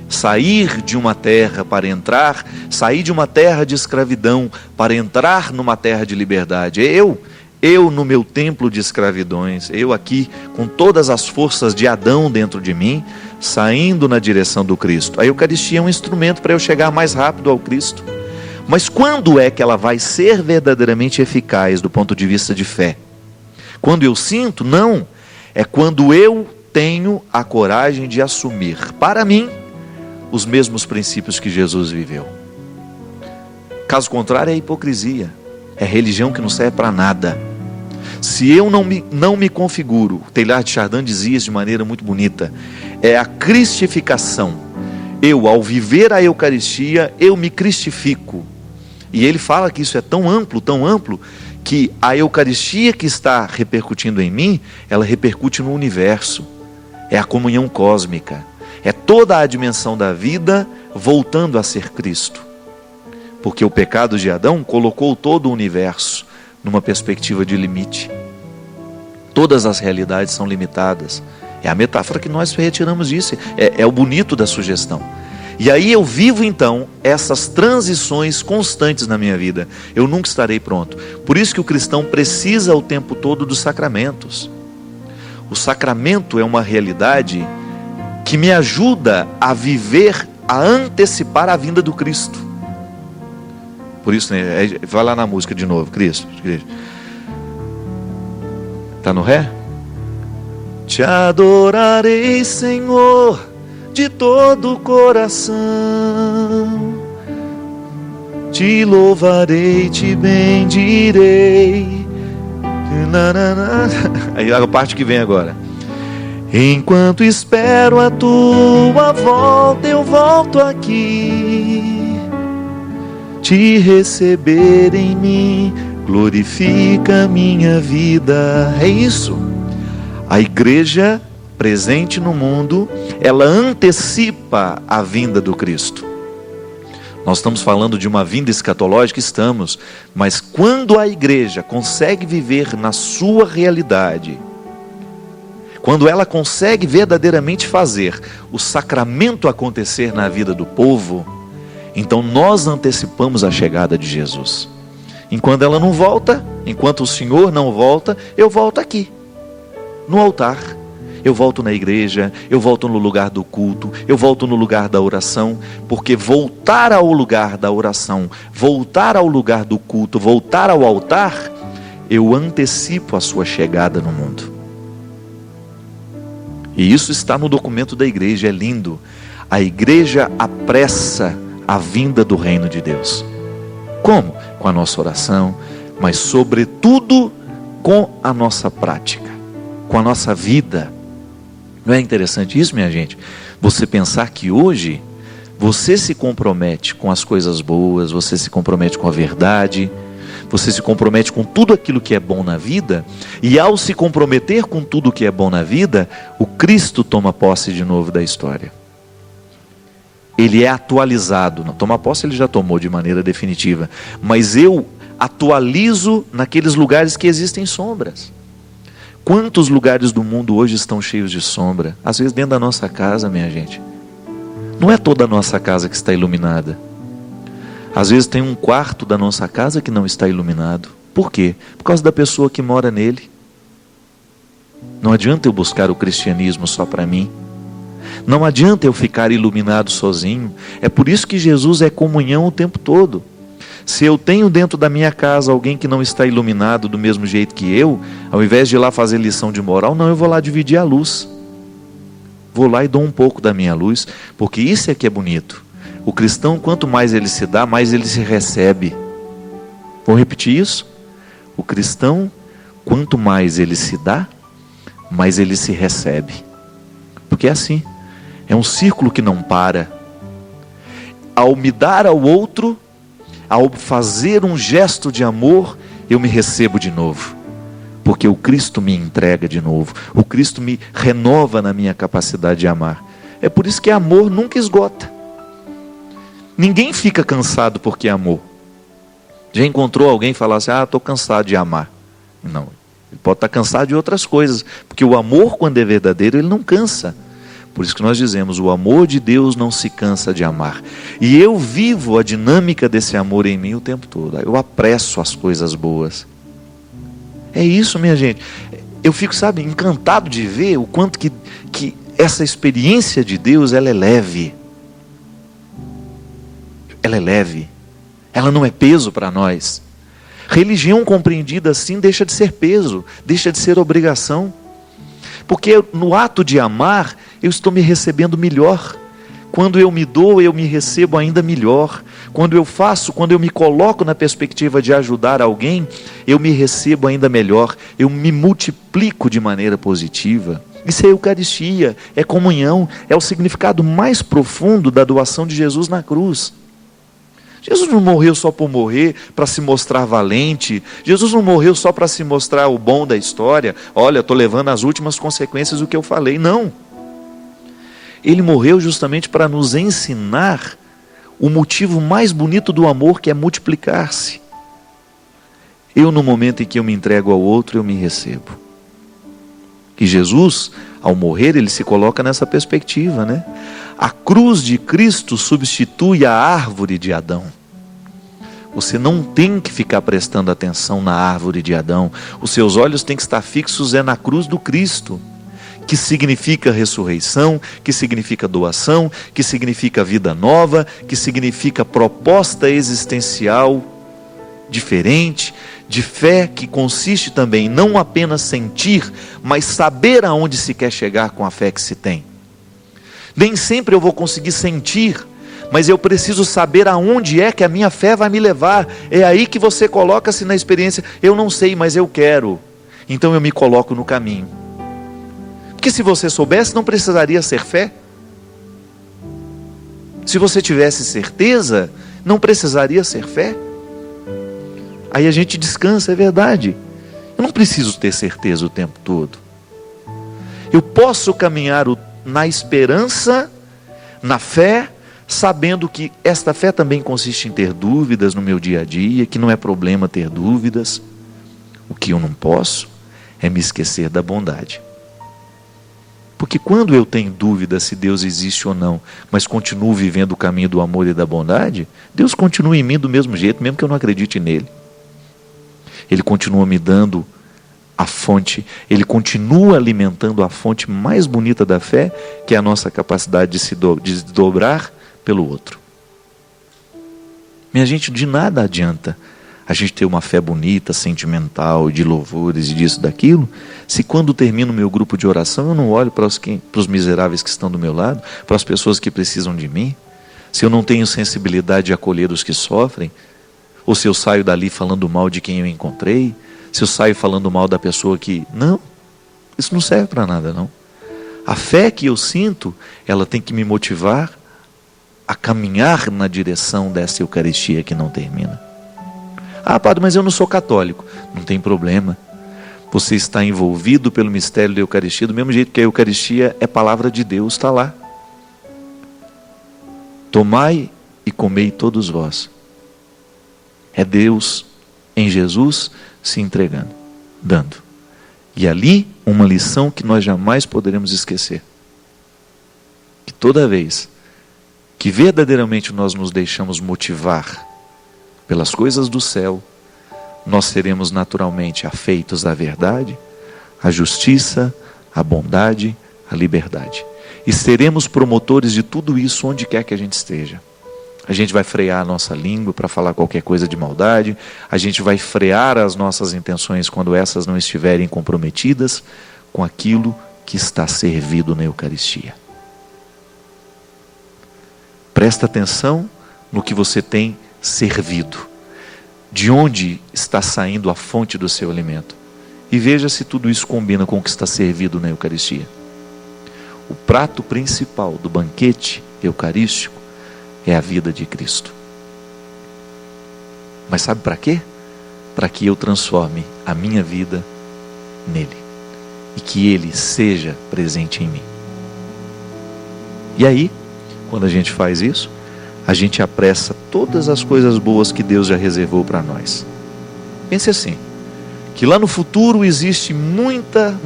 Sair de uma terra para entrar, sair de uma terra de escravidão para entrar numa terra de liberdade. Eu no meu templo de escravidões, eu aqui com todas as forças de Adão dentro de mim, saindo na direção do Cristo. A Eucaristia é um instrumento para eu chegar mais rápido ao Cristo. Mas quando é que ela vai ser verdadeiramente eficaz do ponto de vista de fé? Quando eu sinto? Não. É quando eu tenho a coragem de assumir para mim os mesmos princípios que Jesus viveu. Caso contrário, é hipocrisia. É religião que não serve para nada. Se eu não me configuro, o Teilhard de Chardin dizia isso de maneira muito bonita, é a cristificação. Eu, ao viver a Eucaristia, eu me cristifico. E ele fala que isso é tão amplo, que a Eucaristia que está repercutindo em mim, ela repercute no universo. É a comunhão cósmica. É toda a dimensão da vida voltando a ser Cristo. Porque o pecado de Adão colocou todo o universo numa perspectiva de limite. Todas as realidades são limitadas. É a metáfora que nós retiramos disso. É o bonito da sugestão. E aí eu vivo então essas transições constantes na minha vida. Eu nunca estarei pronto. Por isso que o cristão precisa o tempo todo dos sacramentos. O sacramento é uma realidade que me ajuda a viver, a antecipar a vinda do Cristo. Por isso, né, vai lá na música de novo, Cristo. Está no ré? Te adorarei, Senhor, de todo o coração. Te louvarei, te bendirei. Aí a parte que vem agora. Enquanto espero a tua volta, eu volto aqui, te receber em mim, glorifica minha vida. É isso. A igreja presente no mundo, ela antecipa a vinda do Cristo. Nós estamos falando de uma vinda escatológica, estamos, mas quando a igreja consegue viver na sua realidade, quando ela consegue verdadeiramente fazer o sacramento acontecer na vida do povo, então nós antecipamos a chegada de Jesus. Enquanto ela não volta, enquanto o Senhor não volta, eu volto aqui, no altar. Eu volto na igreja, eu volto no lugar do culto, eu volto no lugar da oração, porque voltar ao lugar da oração, voltar ao lugar do culto, voltar ao altar, eu antecipo a sua chegada no mundo. E isso está no documento da igreja, é lindo. A igreja apressa a vinda do reino de Deus. Como? Com a nossa oração, mas sobretudo com a nossa prática, com a nossa vida. Não é interessante isso, minha gente? Você pensar que hoje você se compromete com as coisas boas, você se compromete com a verdade, você se compromete com tudo aquilo que é bom na vida, e ao se comprometer com tudo que é bom na vida, o Cristo toma posse de novo da história. Ele é atualizado. Não, toma posse ele já tomou de maneira definitiva, mas eu atualizo naqueles lugares que existem sombras. Quantos lugares do mundo hoje estão cheios de sombra? Às vezes dentro da nossa casa, minha gente. Não é toda a nossa casa que está iluminada. Às vezes tem um quarto da nossa casa que não está iluminado. Por quê? Por causa da pessoa que mora nele. Não adianta eu buscar o cristianismo só para mim. Não adianta eu ficar iluminado sozinho. É por isso que Jesus é comunhão o tempo todo. Se eu tenho dentro da minha casa alguém que não está iluminado do mesmo jeito que eu, ao invés de ir lá fazer lição de moral, não, eu vou lá dividir a luz. Vou lá e dou um pouco da minha luz, porque isso é que é bonito. O cristão, quanto mais ele se dá, mais ele se recebe. Vou repetir isso? O cristão, quanto mais ele se dá, mais ele se recebe. Porque é assim, é um círculo que não para. Ao me dar ao outro, ao fazer um gesto de amor, eu me recebo de novo. Porque o Cristo me entrega de novo. O Cristo me renova na minha capacidade de amar. É por isso que amor nunca esgota. Ninguém fica cansado porque amou. Já encontrou alguém e falar assim, estou cansado de amar? Não, ele pode estar cansado de outras coisas. Porque o amor, quando é verdadeiro, ele não cansa. Por isso que nós dizemos, o amor de Deus não se cansa de amar. E eu vivo a dinâmica desse amor em mim o tempo todo. Eu apresso as coisas boas. É isso, minha gente. Eu fico, encantado de ver o quanto que essa experiência de Deus, ela é leve. Ela é leve. Ela não é peso para nós. Religião compreendida assim deixa de ser peso, deixa de ser obrigação. Porque no ato de amar, eu estou me recebendo melhor. Quando eu me dou, eu me recebo ainda melhor. Quando eu me coloco na perspectiva de ajudar alguém, eu me recebo ainda melhor. Eu me multiplico de maneira positiva. Isso é Eucaristia, é comunhão, é o significado mais profundo da doação de Jesus na cruz. Jesus não morreu só por morrer, para se mostrar valente. Jesus não morreu só para se mostrar o bom da história. Olha, estou levando as últimas consequências do que eu falei. Não. Ele morreu justamente para nos ensinar o motivo mais bonito do amor, que é multiplicar-se. Eu, no momento em que eu me entrego ao outro, eu me recebo. E Jesus, ao morrer, ele se coloca nessa perspectiva, né? A cruz de Cristo substitui a árvore de Adão. Você não tem que ficar prestando atenção na árvore de Adão. Os seus olhos têm que estar fixos na cruz do Cristo, que significa ressurreição, que significa doação, que significa vida nova, que significa proposta existencial diferente, de fé que consiste também não apenas sentir, mas saber aonde se quer chegar com a fé que se tem. Nem sempre eu vou conseguir sentir, mas eu preciso saber aonde é que a minha fé vai me levar. É aí que você coloca-se na experiência. Eu não sei, mas eu quero. Então eu me coloco no caminho. Porque se você soubesse, não precisaria ser fé. Se você tivesse certeza, não precisaria ser fé. Aí a gente descansa, é verdade. Eu não preciso ter certeza o tempo todo. Eu posso caminhar na esperança, na fé, sabendo que esta fé também consiste em ter dúvidas no meu dia a dia, que não é problema ter dúvidas. O que eu não posso é me esquecer da bondade. Porque quando eu tenho dúvida se Deus existe ou não, mas continuo vivendo o caminho do amor e da bondade, Deus continua em mim do mesmo jeito, mesmo que eu não acredite nele. Ele continua me dando a fonte, Ele continua alimentando a fonte mais bonita da fé, que é a nossa capacidade de se dobrar pelo outro. Minha gente, de nada adianta a gente ter uma fé bonita, sentimental, de louvores e disso, daquilo, se quando termino o meu grupo de oração eu não olho para os miseráveis que estão do meu lado, para as pessoas que precisam de mim, se eu não tenho sensibilidade de acolher os que sofrem, ou se eu saio dali falando mal de quem eu encontrei, se eu saio falando mal da pessoa que... Não, isso não serve para nada, não. A fé que eu sinto, ela tem que me motivar a caminhar na direção dessa Eucaristia que não termina. Ah, padre, mas eu não sou católico. Não tem problema. Você está envolvido pelo mistério da Eucaristia, do mesmo jeito que a Eucaristia é palavra de Deus, está lá. Tomai e comei todos vós. É Deus em Jesus se entregando, dando. E ali uma lição que nós jamais poderemos esquecer. Que toda vez que verdadeiramente nós nos deixamos motivar pelas coisas do céu, nós seremos naturalmente afeitos à verdade, à justiça, à bondade, à liberdade. E seremos promotores de tudo isso onde quer que a gente esteja. A gente vai frear a nossa língua para falar qualquer coisa de maldade, a gente vai frear as nossas intenções quando essas não estiverem comprometidas com aquilo que está servido na Eucaristia. Presta atenção no que você tem servido, de onde está saindo a fonte do seu alimento, e veja se tudo isso combina com o que está servido na Eucaristia. O prato principal do banquete eucarístico é a vida de Cristo. Mas sabe para quê? Para que eu transforme a minha vida nele e que ele seja presente em mim. E aí, quando a gente faz isso, a gente apressa todas as coisas boas que Deus já reservou para nós. Pense assim, que lá no futuro existe muita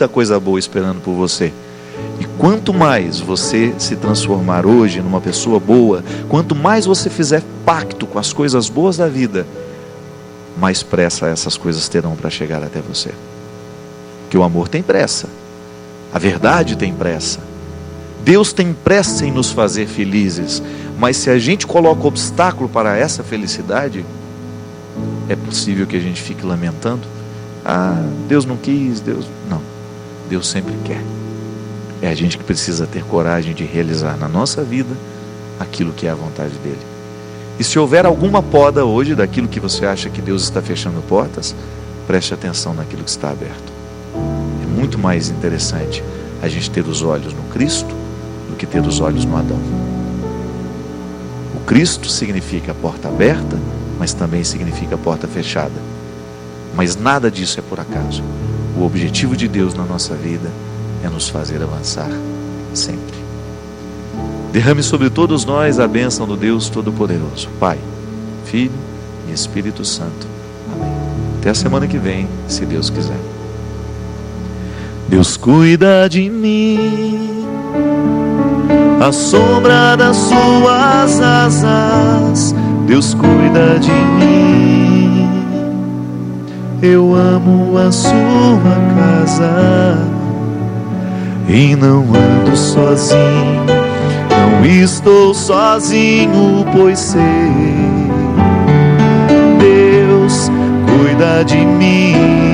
coisa boa esperando por você. E quanto mais você se transformar hoje numa pessoa boa, quanto mais você fizer pacto com as coisas boas da vida, mais pressa essas coisas terão para chegar até você. Porque o amor tem pressa, a verdade tem pressa, Deus tem pressa em nos fazer felizes, mas se a gente coloca obstáculo para essa felicidade, é possível que a gente fique lamentando. Ah, Deus não quis, Não, Deus sempre quer. É a gente que precisa ter coragem de realizar na nossa vida aquilo que é a vontade dele. E se houver alguma poda hoje daquilo que você acha que Deus está fechando portas, preste atenção naquilo que está aberto. É muito mais interessante a gente ter os olhos no Cristo do que ter os olhos no Adão. O Cristo significa a porta aberta, mas também significa a porta fechada. Mas nada disso é por acaso. O objetivo de Deus na nossa vida é nos fazer avançar sempre. Derrame sobre todos nós a bênção do Deus Todo-Poderoso, Pai, Filho e Espírito Santo. Amém. Até a semana que vem, se Deus quiser. Deus cuida de mim, à sombra das suas asas. Deus cuida de mim, eu amo a sua casa. E não ando sozinho, não estou sozinho, pois sei, Deus cuida de mim.